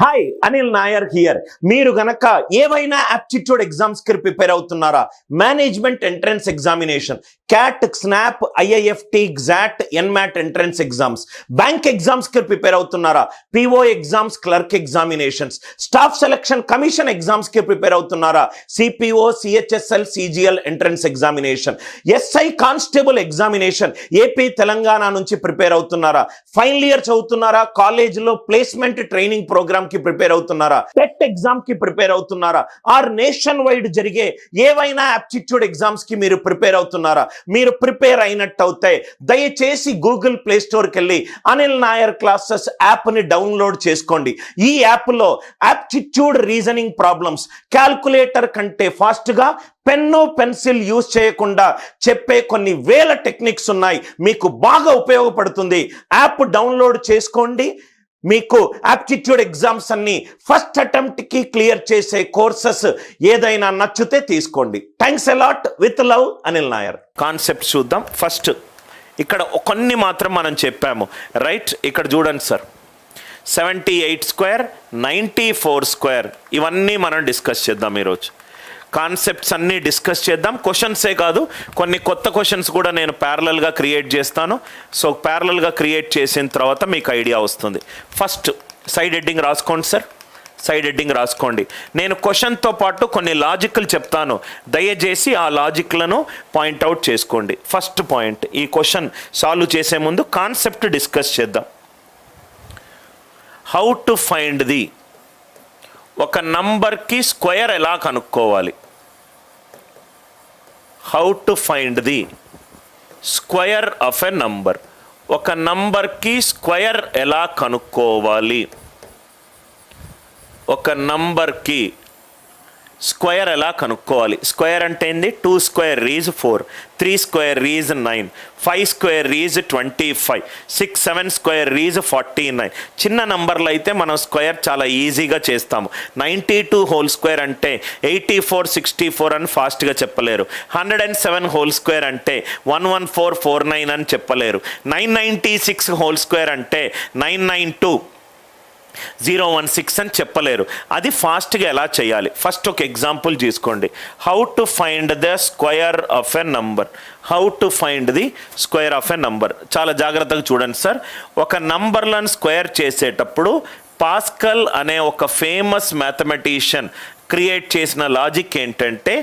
Hi Anil Nair here. మీరు గనక ఏవైనా యాప్టిట్యూడ్ ఎగ్జామ్స్ కి ప్రిపేర్ అవుతున్నారా? Management entrance examination, CAT, SNAP, IIFT, XAT, NMAT entrance exams, bank exams కి ప్రిపేర్ అవుతున్నారా? PO exams, clerk examinations, staff selection commission exams కి prepare అవుతున్నారా? CPO, CHSL, CGL entrance examination, SI constable examination AP Telangana నుంచి prepare అవుతున్నారా? Final year చదువుతున్నారా? కాలేజీలో placement training programme కి prepare అవుతున్నారా? టెట్ ఎగ్జామ్ కి ప్రిపేర్ అవుతున్నారా? ఆర్ నేషన్ వైడ్ జరిగే ఏవైనా యాప్టిట్యూడ్ ఎగ్జామ్స్ కి మీరు ప్రిపేర్ అవుతున్నారా? మీరు ప్రిపేర్ అయినట్టు అవుతే దయచేసి గూగుల్ ప్లే స్టోర్ కి వెళ్ళి అనిల్ నాయర్ క్లాసెస్ యాప్ ని డౌన్లోడ్ చేసుకోండి. ఈ యాప్ లో యాప్టిట్యూడ్ రీజనింగ్ ప్రాబ్లమ్స్ క్యాల్కులేటర్ కంటే ఫాస్ట్ గా పెన్ను పెన్సిల్ యూజ్ చేయకుండా చెప్పే కొన్ని వేల టెక్నిక్స్ ఉన్నాయి. మీకు బాగా ఉపయోగపడుతుంది. యాప్ డౌన్లోడ్ చేసుకోండి. మీకు యాప్టిట్యూడ్ ఎగ్జామ్స్ అన్ని ఫస్ట్ అటెంప్ట్ కి క్లియర్ చేసే కోర్సెస్ ఏదైనా నచ్చితే తీసుకోండి. Thanks a lot. With love, Anil Nair. Concept చూద్దాం. ఫస్ట్ ఇక్కడ కొన్ని మాత్రం మనం చెప్పాము, రైట్? ఇక్కడ చూడండి సార్, 78 స్క్వేర్, 94 స్క్వేర్, ఇవన్నీ మనం డిస్కస్ చేద్దాం ఈరోజు. కాన్సెప్ట్స్ అన్నీ డిస్కస్ చేద్దాం. క్వశ్చన్సే కాదు, కొన్ని కొత్త క్వశ్చన్స్ కూడా నేను ప్యారలల్గా క్రియేట్ చేస్తాను. సో ప్యారలల్గా క్రియేట్ చేసిన తర్వాత మీకు ఐడియా వస్తుంది. ఫస్ట్ సైడ్ హెడ్డింగ్ రాసుకోండి సార్, సైడ్ హెడ్డింగ్ రాసుకోండి. నేను క్వశ్చన్తో పాటు కొన్ని లాజిక్లు చెప్తాను, దయచేసి ఆ లాజిక్లను పాయింట్అవుట్ చేసుకోండి. ఫస్ట్ పాయింట్, ఈ క్వశ్చన్ సాల్వ్ చేసే ముందు కాన్సెప్ట్ డిస్కస్ చేద్దాం. హౌ టు ఫైండ్ ది, ఒక నంబర్కి స్క్వేర్ ఎలా కనుక్కోవాలి? How to find the square of a number. ఒక నంబర్కి స్క్వేర్ ఎలా కనుక్కోవాలి? ఒక నంబర్కి స్క్వేర్ ఎలా కనుక్కోవాలి? స్క్వేర్ అంటే ఏంది? 2 square is 4, 3 square is 9, 5 square is 25, 6, 7 square is 49. చిన్న నంబర్లు అయితే మనం స్క్వేర్ చాలా ఈజీగా చేస్తాము. 92 హోల్ స్క్వేర్ అంటే 84, 64 అని ఫాస్ట్గా చెప్పలేరు. 107 హోల్ స్క్వేర్ అంటే 11449 అని చెప్పలేరు. 996 హోల్ స్క్వేర్ అంటే 992 016 అని చెప్పలేరు. అది ఫాస్ట్గా ఎలా చేయాలి? ఫస్ట్ ఒక ఎగ్జాంపుల్ తీసుకోండి. How to find the square of a number. How to find the square of a number. చాలా జాగ్రత్తగా చూడండి సార్. ఒక నంబర్లను స్క్వేర్ చేసేటప్పుడు పాస్కల్ అనే ఒక ఫేమస్ మ్యాథమెటిషియన్ క్రియేట్ చేసిన లాజిక్ ఏంటంటే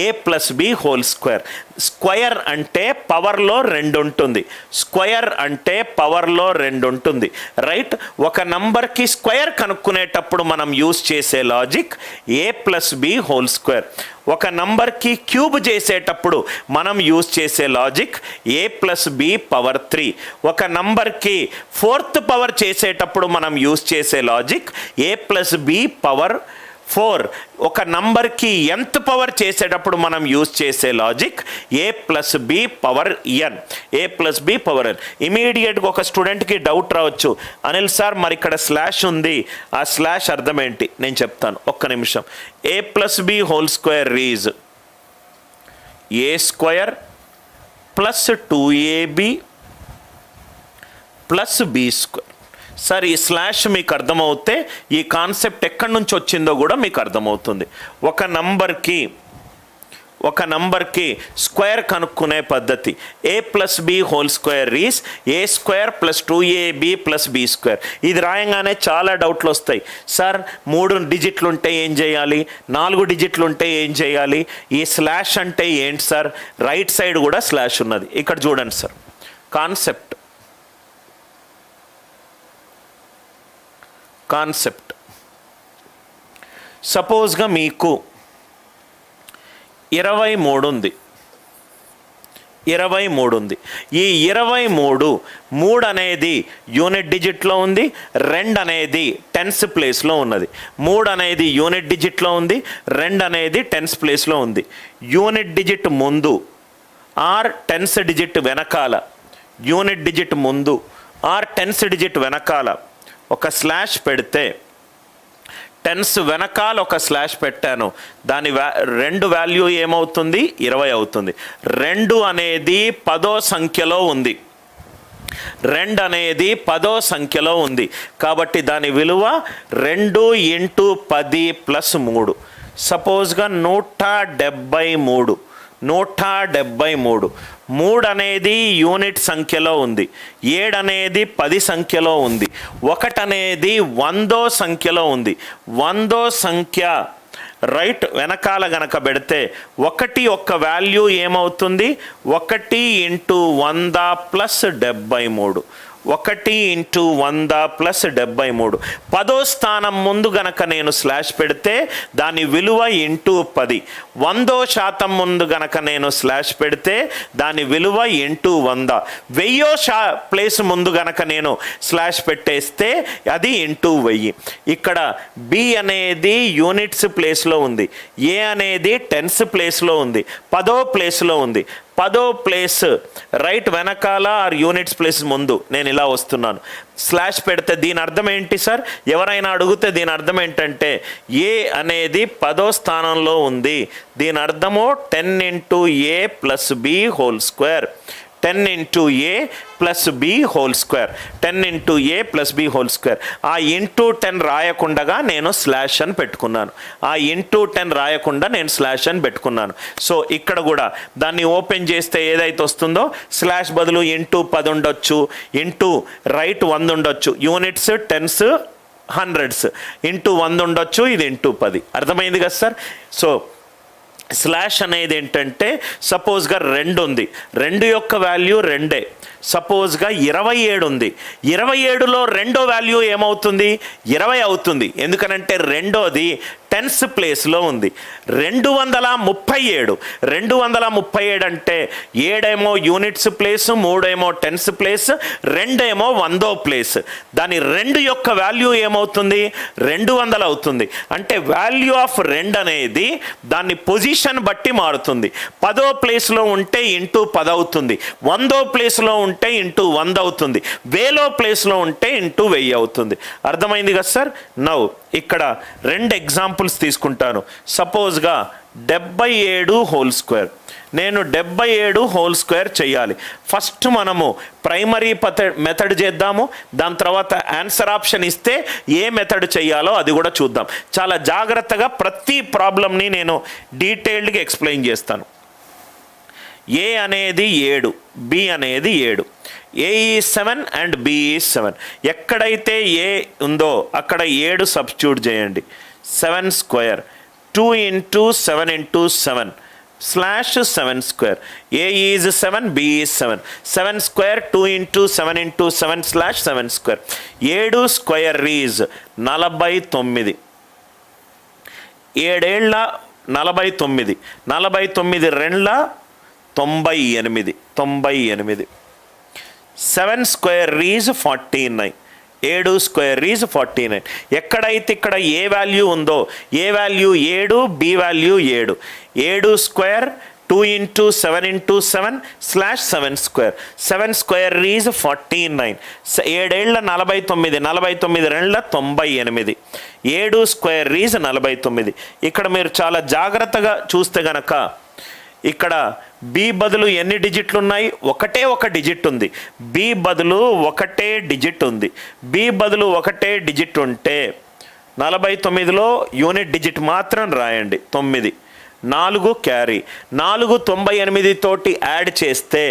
a + b whole square. Square అంటే పవర్లో 2 ఉంటుంది, స్క్వేర్ అంటే పవర్లో 2 ఉంటుంది, రైట్? ఒక నంబర్కి స్క్వేర్ కనుక్కునేటప్పుడు మనం యూజ్ చేసే logic a + b whole square. ఒక నంబర్కి క్యూబ్ చేసేటప్పుడు మనం యూజ్ చేసే లాజిక్ a + b పవర్ 3. ఒక నంబర్కి 4th పవర్ చేసేటప్పుడు మనం యూజ్ చేసే లాజిక్ a + b పవర్ 4. ఒక నంబర్కి nth పవర్ చేసేటప్పుడు మనం యూజ్ చేసే logic a + b power n. a + b power n. ఇమీడియట్గా ఒక స్టూడెంట్కి డౌట్ రావచ్చు, అనిల్ సార్ మరి ఇక్కడ స్లాష్ ఉంది, ఆ స్లాష్ అర్థం ఏంటి? నేను చెప్తాను, ఒక్క నిమిషం. a + b whole square is a square plus 2ab plus b square. Sir ఈ స్లాష్ మీకు అర్థమవుతే ఈ కాన్సెప్ట్ ఎక్కడి నుంచి వచ్చిందో కూడా మీకు అర్థమవుతుంది. ఒక నంబర్కి స్క్వేర్ కనుక్కునే పద్ధతి a + b whole square is a square plus 2ab plus b square. ఇది రాయంగానే చాలా డౌట్లు వస్తాయి. సార్ 3 డిజిట్లు ఉంటే ఏం చేయాలి? 4 డిజిట్లు ఉంటే ఏం చేయాలి? ఈ స్లాష్ అంటే ఏంటి సార్? రైట్ సైడ్ కూడా స్లాష్ ఉన్నది. ఇక్కడ చూడండి సార్, కాన్సెప్ట్ సపోజ్గా మీకు 23 ఉంది. ఈ 23 అనేది యూనిట్ డిజిట్లో ఉంది, 2 అనేది టెన్స్ ప్లేస్లో ఉన్నది. 3 అనేది యూనిట్ డిజిట్లో ఉంది, 2 అనేది టెన్స్ ప్లేస్లో ఉంది. యూనిట్ డిజిట్ ముందు ఆర్ టెన్స్ డిజిట్ వెనకాల, యూనిట్ డిజిట్ ముందు ఆర్ టెన్స్ డిజిట్ వెనకాల ఒక స్లాష్ పెడితే, టెన్స్ వెనకాల ఒక స్లాష్ పెట్టాను, దాని 2 వాల్యూ ఏమవుతుంది? 20 అవుతుంది. 2 అనేది 10వ సంఖ్యలో ఉంది. 2 అనేది 10వ సంఖ్యలో ఉంది కాబట్టి దాని విలువ 2 × 10 + 3. సపోజ్గా 173. 173. 3 అనేది యూనిట్ సంఖ్యలో ఉంది, 7 అనేది 10 సంఖ్యలో ఉంది, 1 అనేది 100వ సంఖ్యలో ఉంది. 100వ సంఖ్య రైట్ వెనకాల గనక పెడితే 1 యొక్క వాల్యూ ఏమవుతుంది? 1 × 100 + 73. 1 × 100 + 73. 10వ స్థానం ముందు గనక నేను స్లాష్ పెడితే దాని విలువ × 10. 100% ముందు గనక నేను స్లాష్ పెడితే దాని విలువ × 100. 1000వ ప్లేస్ ముందు గనక నేను స్లాష్ పెట్టేస్తే అది × 1000. ఇక్కడ బి అనేది యూనిట్స్ ప్లేస్లో ఉంది, ఏ అనేది టెన్స్ ప్లేస్లో ఉంది, 10వ ప్లేస్లో ఉంది. 10వ ప్లేస్ రైట్ వెనకాల ఆర్ యూనిట్స్ ప్లేస్ ముందు నేను ఇలా వస్తున్నాను, స్లాష్ పెడితే దీని అర్థం ఏంటి సార్? ఎవరైనా అడిగితే దీని అర్థం ఏంటంటే ఏ అనేది 10వ స్థానంలో ఉంది. దీని అర్థము 10 × a + b whole square. 10 × a + b whole square. 10 × a + b whole square. ఆ × 10 రాయకుండా నేను స్లాష్ అని పెట్టుకున్నాను. ఆ × 10 రాయకుండా నేను స్లాష్ అని పెట్టుకున్నాను. సో ఇక్కడ కూడా దాన్ని ఓపెన్ చేస్తే ఏదైతే వస్తుందో స్లాష్ బదులు × 10 ఉండొచ్చు, × రైట్ 100 ఉండొచ్చు, యూనిట్స్ టెన్స్ హండ్రెడ్స్, × 100 ఉండొచ్చు, ఇది × 10. అర్థమైంది కదా సార్? సో స్లాష్ అనేది ఏంటంటే సపోజ్గా 2 ఉంది, 2 యొక్క వాల్యూ 2. సపోజ్గా 27 ఉంది, 27లో 2వ వాల్యూ ఏమవుతుంది? 20 అవుతుంది. ఎందుకనంటే 2వది టెన్స్ ప్లేస్లో ఉంది. 237. 237 అంటే 7 ఏమో యూనిట్స్ ప్లేస్, 3 ఏమో టెన్స్ ప్లేస్, 2 ఏమో 100వ ప్లేస్. దాని 2 యొక్క వాల్యూ ఏమవుతుంది? 200 అవుతుంది. అంటే వాల్యూ ఆఫ్ 2 అనేది దాన్ని పొజిషన్ బట్టి మారుతుంది. 10వ ప్లేస్లో ఉంటే × 10 అవుతుంది, 100వ ప్లేస్లో ఉంటే × 100 అవుతుంది, 1000వ ప్లేస్లో ఉంటే × 1000 అవుతుంది. అర్థమైంది కదా సార్? నౌ ఇక్కడ 2 ఎగ్జాంపుల్స్ తీసుకుంటాను. సపోజ్గా 77 హోల్ స్క్వేర్. నేను 77 హోల్ స్క్వేర్ చేయాలి. ఫస్ట్ మనము ప్రైమరీ మెథడ్ చేద్దాము, దాని తర్వాత ఆన్సర్ ఆప్షన్ ఇస్తే ఏ మెథడ్ చేయాలో అది కూడా చూద్దాం. చాలా జాగ్రత్తగా ప్రతి ప్రాబ్లమ్ని నేను డీటెయిల్డ్గా ఎక్స్ప్లెయిన్ చేస్తాను. ఏ అనేది 7, బి అనేది 7. A is 7 and B is 7. ఎక్కడైతే ఏ ఉందో అక్కడ 7 సబ్స్టిట్యూట్ చేయండి. 7 square 2 × 7 × 7 slash 7 square. A is 7, B is 7. 7 square 2 × 7 × 7 slash 7 square. 7 square is 49. 7 49. 49 2 98. 7 square is 49. 7 square is 49. ఎక్కడైతే ఇక్కడ ఏ వాల్యూ ఉందో A value 7, B value 7. 7 square 2 × 7 × 7 slash 7 square. 7 square is 49. 7 49. 49 98. 7 square is 49. ఇక్కడ మీరు చాలా జాగ్రత్తగా చూస్తే గనక ఇక్కడ బి బదులు ఎన్ని డిజిట్లు ఉన్నాయి? ఒకటే ఒక డిజిట్ ఉంది. బి బదులు ఒకటే డిజిట్ ఉంది. బి బదులు ఒకటే డిజిట్ ఉంటే 49లో యూనిట్ డిజిట్ మాత్రం రాయండి 9. 4 క్యారీ. 4 98 తోటి యాడ్ చేస్తే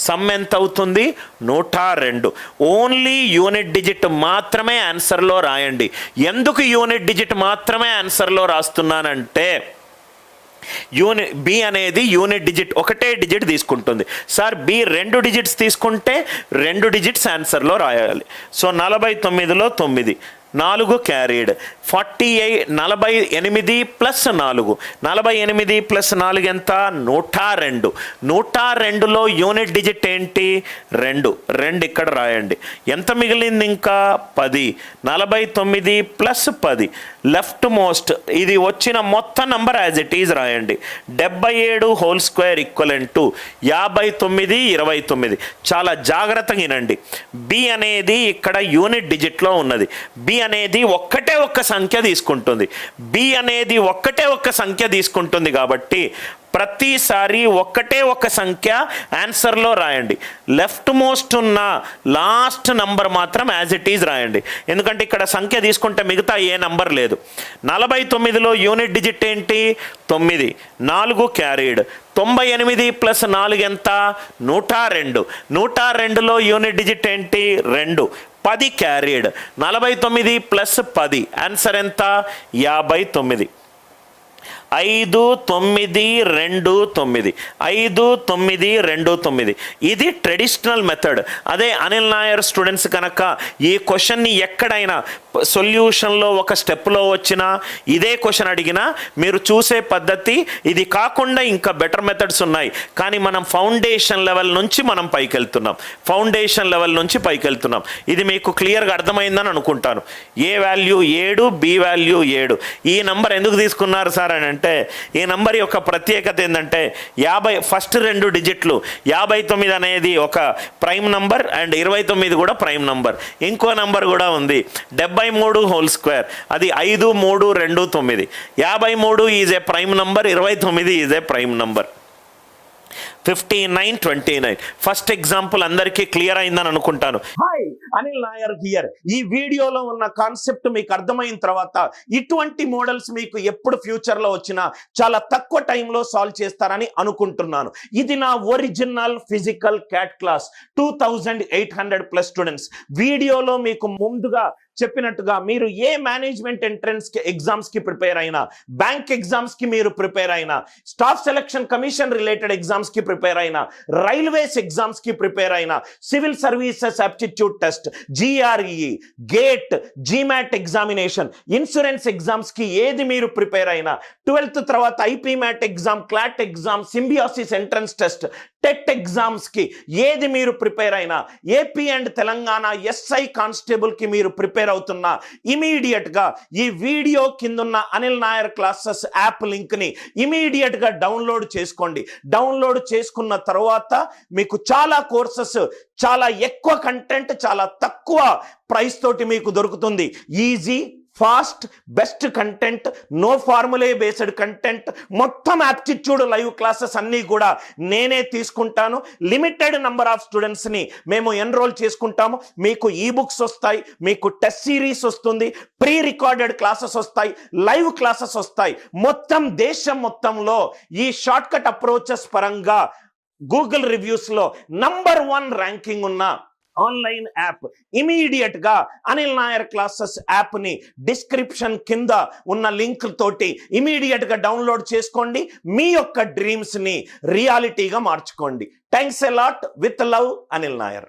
సమ్ ఎంత అవుతుంది? 102. ఓన్లీ యూనిట్ డిజిట్ మాత్రమే ఆన్సర్లో రాయండి. ఎందుకు యూనిట్ డిజిట్ మాత్రమే ఆన్సర్లో రాస్తున్నానంటే బి అనేది యూనిట్ డిజిట్ ఒకటే డిజిట్ తీసుకుంటుంది. సార్ బి 2 డిజిట్స్ తీసుకుంటే 2 డిజిట్స్ ఆన్సర్లో రాయాలి. సో 49లో 9, 4 క్యారీడ్. 48 ప్లస్ 4. 48 ప్లస్ 4 ఎంత? 102. 102లో యూనిట్ డిజిట్ ఏంటి? 2. 2 ఇక్కడ రాయండి. ఎంత మిగిలింది ఇంకా? 10. 49 ప్లస్ 10 లెఫ్ట్ మోస్ట్ ఇది వచ్చిన మొత్తం నంబర్ యాజ్ ఇట్ ఈజ్ రాయండి. 77 హోల్ స్క్వేర్ ఈక్వలెంట్ టు 59 29. చాలా జాగ్రత్తగా వినండి. బి అనేది ఇక్కడ యూనిట్ డిజిట్లో ఉన్నది. బి అనేది ఒక్కటే ఒక్క సంఖ్య తీసుకుంటుంది. బి అనేది ఒక్కటే ఒక్క సంఖ్య తీసుకుంటుంది కాబట్టి ప్రతిసారి ఒక్కటే ఒక సంఖ్య ఆన్సర్లో రాయండి. లెఫ్ట్ మోస్ట్ ఉన్న లాస్ట్ నంబర్ మాత్రం యాజ్ ఇట్ ఈజ్ రాయండి. ఎందుకంటే ఇక్కడ సంఖ్య తీసుకుంటే మిగతా ఏ నంబర్ లేదు. 49లో యూనిట్ డిజిట్ ఏంటి? 9. 4 క్యారీడ్. 98 ప్లస్ 4 ఎంత? 102. 102లో యూనిట్ డిజిట్ ఏంటి? 2. 10 క్యారీడ్. 49 ప్లస్ 10 ఆన్సర్ ఎంత? 59. 5, 9, 2, 9. 5, 9, 2, 9. ఇది ట్రెడిషనల్ మెథడ్. అదే అనిల్ నాయర్ స్టూడెంట్స్ కనుక ఈ క్వశ్చన్ని ఎక్కడైనా సొల్యూషన్లో ఒక స్టెప్లో వచ్చినా ఇదే క్వశ్చన్ అడిగినా మీరు చూసే పద్ధతి ఇది కాకుండా ఇంకా బెటర్ మెథడ్స్ ఉన్నాయి. కానీ మనం ఫౌండేషన్ లెవెల్ నుంచి మనం పైకి వెళ్తున్నాం. ఇది మీకు క్లియర్గా అర్థమైందని అనుకుంటాను. ఏ వాల్యూ 7, బి వాల్యూ 7. ఈ నంబర్ ఎందుకు తీసుకున్నారు సార్ అని అంటే ఈ నంబర్ యొక్క ప్రత్యేకత ఏంటంటే 50 ఫస్ట్ 2 డిజిట్లు 59 అనేది ఒక ప్రైమ్ నంబర్ అండ్ 29 కూడా ప్రైమ్ నంబర్. ఇంకో నంబర్ కూడా ఉంది 73 హోల్ స్క్వేర్, అది 5, 3, 2, 9. 53 is a prime number, 29 is a prime number. 59, 29. First example అందరికీ క్లియర్ అయిందని అనుకుంటాను. Hi, Anil Nair here. ఈ వీడియోలో ఉన్న కాన్సెప్ట్ మీకు అర్థమైన తర్వాత ఇటువంటి మోడల్స్ మీకు ఎప్పుడు ఫ్యూచర్లో వచ్చినా చాలా తక్కువ టైంలో సాల్వ్ చేస్తారని అనుకుంటున్నాను. ఇది నా original physical CAT class. 2800+ students. వీడియోలో మీకు ముందుగా చెప్పినట్టుగా మీరు ఏ మేనేజ్మెంట్ ఎంట్రన్స్ ఎగ్జామ్స్ కి ప్రిపేర్ అయినా, బ్యాంక్ ఎగ్జామ్స్ కి మీరు ప్రిపేర్ అయినా, staff selection commission related exams కి ప్రిపేర్ అయినా, రైల్వేస్ ఎగ్జామ్స్ కి ప్రిపేర్ అయినా, civil services aptitude test, GRE, GATE, GMAT examination, insurance exams కి ఏది మీరు ప్రిపేర్ అయినా, 12th తర్వాత IPMAT exam, CLAT exam, Symbiosis entrance test, TET exams కి ఏది మీరు ప్రిపేర్ అయినా, AP and Telangana SI constable కి మీరు ప్రిపేర్ అవుతున్నా, ఇమీడియట్ గా ఈ వీడియో కిందున్న Anil Nair classes app link ని ఇమీడియట్ గా డౌన్లోడ్ చేసుకోండి. డౌన్లోడ్ చేసుకున్న తర్వాత మీకు చాలా కోర్సెస్, చాలా ఎక్కువ కంటెంట్, చాలా తక్కువ ప్రైస్ తోటి మీకు దొరుకుతుంది. Easy, fast, best content, no formulae based content, మొత్తం యాప్టిట్యూడ్ లైవ్ క్లాసెస్ అన్నీ కూడా నేనే తీసుకుంటాను. లిమిటెడ్ నెంబర్ ఆఫ్ స్టూడెంట్స్ని మేము ఎన్రోల్ చేసుకుంటాము. మీకు ఈ బుక్స్ వస్తాయి, మీకు టెస్ట్ సిరీస్ వస్తుంది, ప్రీ రికార్డెడ్ క్లాసెస్ వస్తాయి, లైవ్ క్లాసెస్ వస్తాయి. మొత్తం దేశం మొత్తంలో ఈ షార్ట్ కట్ అప్రోచెస్ పరంగా గూగుల్ రివ్యూస్లో నంబర్ 1 ర్యాంకింగ్ ఉన్న ఆన్లైన్ యాప్. ఇమీడియట్ గా అనిల్ నాయర్ క్లాసెస్ యాప్ ని డిస్క్రిప్షన్ కింద ఉన్న లింక్ తోటి ఇమీడియట్ గా డౌన్లోడ్ చేసుకోండి. మీ యొక్క డ్రీమ్స్ ని రియాలిటీగా మార్చుకోండి. Thanks a lot. With love, Anil Nair.